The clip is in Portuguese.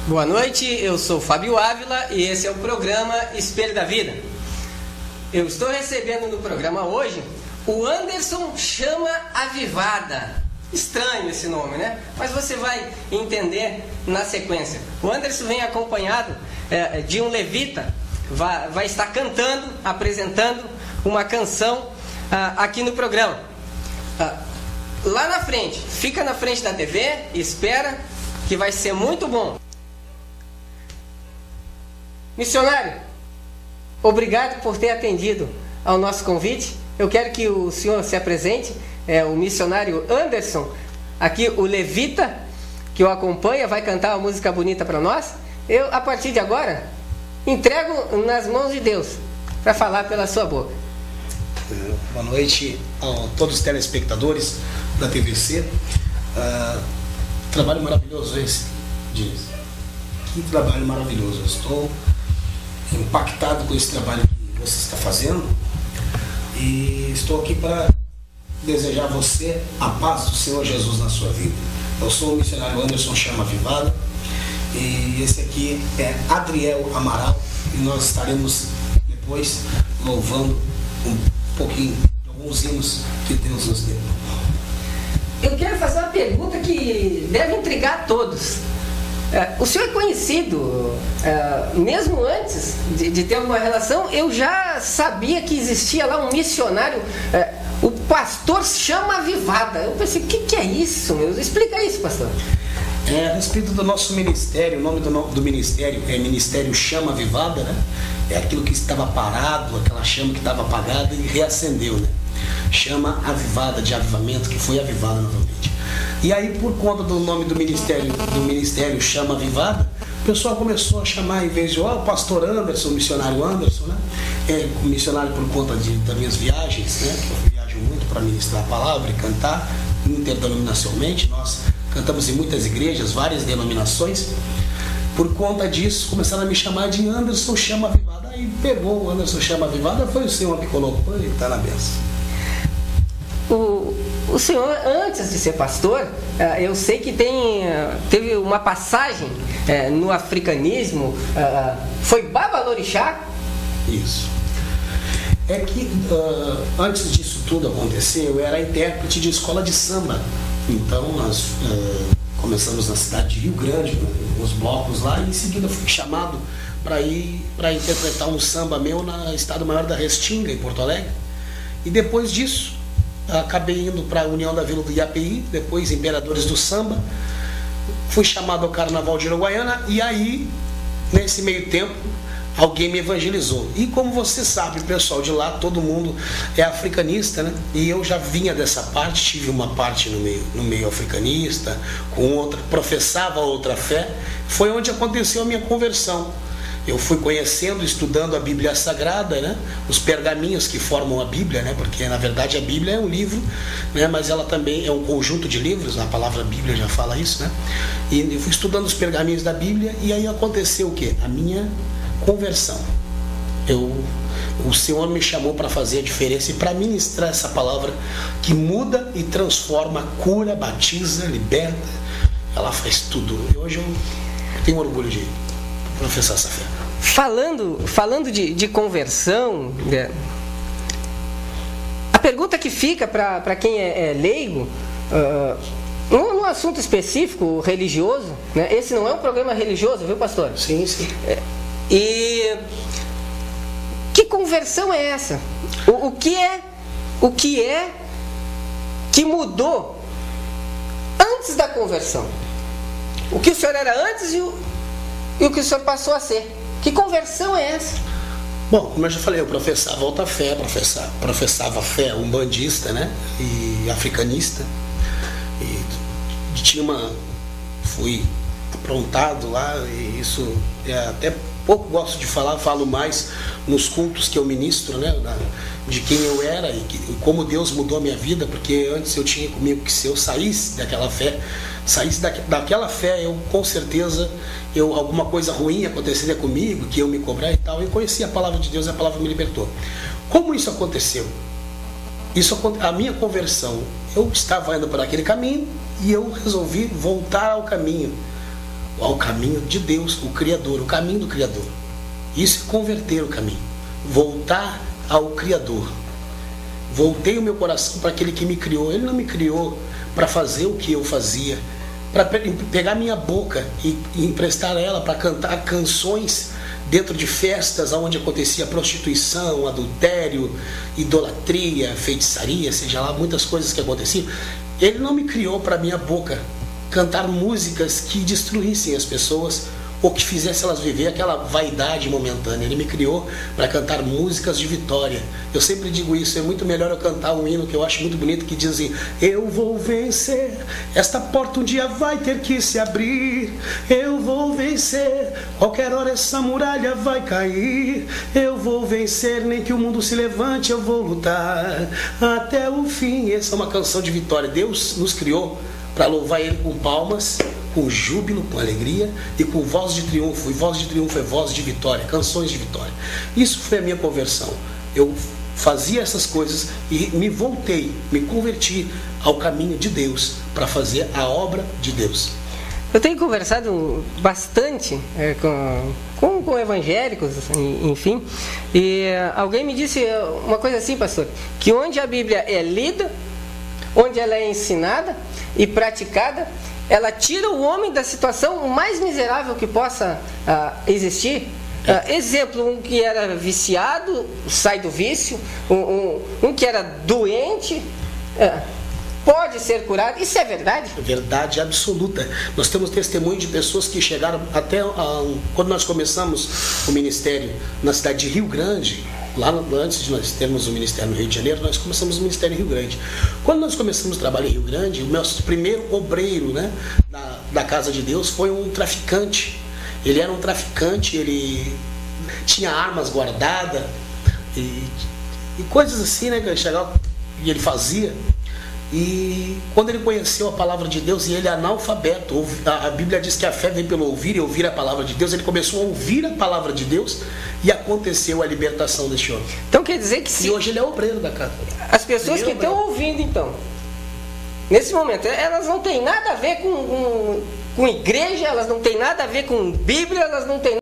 Boa noite, eu sou Fábio Ávila e esse é o programa Espelho da Vida. Eu estou recebendo no programa hoje o Anderson Chama Avivada. Estranho esse nome, né? Mas você vai entender na sequência. O Anderson vem acompanhado de um levita, vai estar cantando, apresentando uma canção aqui no programa. Lá na frente, fica na frente da TV, espera que vai ser muito bom. Missionário, obrigado por ter atendido ao nosso convite. Eu quero que o senhor se apresente, o missionário Anderson, aqui o levita que o acompanha, vai cantar uma música bonita para nós. Eu, a partir de agora, entrego nas mãos de Deus para falar pela sua boca. Boa noite a todos os telespectadores da TVC. Trabalho maravilhoso esse, Dias. Que trabalho maravilhoso. Eu estou impactado com esse trabalho que você está fazendo e estou aqui para desejar a você a paz do Senhor Jesus na sua vida. Eu sou o missionário Anderson Chama Avivada e esse aqui é Adriel Amaral e nós estaremos depois louvando um pouquinho de alguns hinos que Deus nos deu. Eu quero fazer uma pergunta que deve intrigar a todos. O senhor é conhecido, mesmo antes de ter alguma relação, eu já sabia que existia lá um missionário, o pastor Chama Avivada. Eu pensei, o que é isso, meu? Explica isso, pastor. A respeito do nosso ministério, o nome do ministério é Ministério Chama Avivada, né? É aquilo que estava parado, aquela chama que estava apagada e reacendeu, né? Chama Avivada, de avivamento, que foi avivada novamente. E aí, por conta do nome do ministério Chama Avivada, o pessoal começou a chamar, em vez de o pastor Anderson, o missionário Anderson, né? Missionário por conta das minhas viagens, né? Que eu viajo muito para ministrar a palavra e cantar interdenominacionalmente. Nós cantamos em muitas igrejas, várias denominações. Por conta disso, começaram a me chamar de Anderson Chama Avivada. Aí pegou o Anderson Chama Avivada, foi o Senhor que colocou e está na benção. O senhor, antes de ser pastor, eu sei que teve uma passagem no africanismo, foi Babalorixá? Isso. É que antes disso tudo acontecer, eu era intérprete de escola de samba. Então nós começamos na cidade de Rio Grande, nos blocos lá, e em seguida fui chamado para ir para interpretar um samba meu na Estado Maior da Restinga, em Porto Alegre. E depois disso, acabei indo para a União da Vila do IAPI, depois Imperadores do Samba, fui chamado ao Carnaval de Uruguaiana e aí, nesse meio tempo, alguém me evangelizou. E como você sabe, o pessoal de lá, todo mundo é africanista, né? E eu já vinha dessa parte, tive uma parte no meio africanista, com outra, professava outra fé, foi onde aconteceu a minha conversão. Eu fui conhecendo, estudando a Bíblia Sagrada, né? Os pergaminhos que formam a Bíblia, né? Porque na verdade a Bíblia é um livro, né? Mas ela também é um conjunto de livros, a palavra Bíblia já fala isso, né? E eu fui estudando os pergaminhos da Bíblia e aí aconteceu o quê? A minha conversão. O Senhor me chamou para fazer a diferença e para ministrar essa palavra que muda e transforma, cura, batiza, liberta. Ela faz tudo. E hoje eu tenho orgulho de professar essa fé. Falando de conversão, a pergunta que fica para quem é leigo, num assunto específico, religioso, né? Esse não é um programa religioso, viu, pastor? Sim, sim. E que conversão é essa? O que é que mudou antes da conversão? O que o senhor era antes e o que o senhor passou a ser? Que conversão é essa? Bom, como eu já falei, eu professava outra fé, professava fé umbandista, né? E africanista. E fui aprontado lá, e isso até pouco gosto de falar, falo mais nos cultos que eu ministro, né? De quem eu era e como Deus mudou a minha vida, porque antes eu tinha comigo que se eu saísse daquela fé, eu com certeza alguma coisa ruim aconteceria comigo, que eu me cobrar e tal. Eu conheci a palavra de Deus e a palavra me libertou. Como isso aconteceu? A minha conversão, eu estava indo por aquele caminho e eu resolvi voltar ao caminho ao caminho de Deus, o Criador, o caminho do Criador. Isso é converter o caminho, voltar ao Criador. Voltei o meu coração para aquele que me criou. Ele não me criou para fazer o que eu fazia, para pegar minha boca e emprestar ela para cantar canções dentro de festas onde acontecia prostituição, adultério, idolatria, feitiçaria, seja lá, muitas coisas que aconteciam. Ele não me criou para minha boca cantar músicas que destruíssem as pessoas ou que fizessem elas viver aquela vaidade momentânea. Ele me criou para cantar músicas de vitória. Eu sempre digo isso, é muito melhor eu cantar um hino que eu acho muito bonito, que diz assim: eu vou vencer, esta porta um dia vai ter que se abrir, eu vou vencer, qualquer hora essa muralha vai cair, eu vou vencer, nem que o mundo se levante, eu vou lutar até o fim. Essa é uma canção de vitória. Deus nos criou para louvar Ele com palmas, com júbilo, com alegria e com voz de triunfo. E voz de triunfo é voz de vitória, canções de vitória. Isso foi a minha conversão. Eu fazia essas coisas e me voltei, me converti ao caminho de Deus para fazer a obra de Deus. Eu tenho conversado bastante com evangélicos, enfim, e alguém me disse uma coisa assim, pastor, que onde a Bíblia é lida, onde ela é ensinada e praticada, ela tira o homem da situação mais miserável que possa existir. Exemplo, um que era viciado sai do vício, um que era doente pode ser curado. Isso é verdade? Verdade absoluta. Nós temos testemunho de pessoas que chegaram até quando nós começamos o ministério na cidade de Rio Grande. Lá antes de nós termos o ministério no Rio de Janeiro, nós começamos o ministério em Rio Grande. Quando nós começamos o trabalho em Rio Grande, o nosso primeiro obreiro, né, da Casa de Deus foi um traficante. Ele era um traficante, ele tinha armas guardadas e coisas assim, né, que ele chegava e ele fazia. E quando ele conheceu a palavra de Deus, e ele é analfabeto, a Bíblia diz que a fé vem pelo ouvir e ouvir a palavra de Deus. Ele começou a ouvir a palavra de Deus e aconteceu a libertação deste homem. Então quer dizer que E hoje ele é obreiro da casa. As pessoas que estão ouvindo, então, nesse momento, elas não têm nada a ver com igreja, elas não têm nada a ver com Bíblia, elas não têm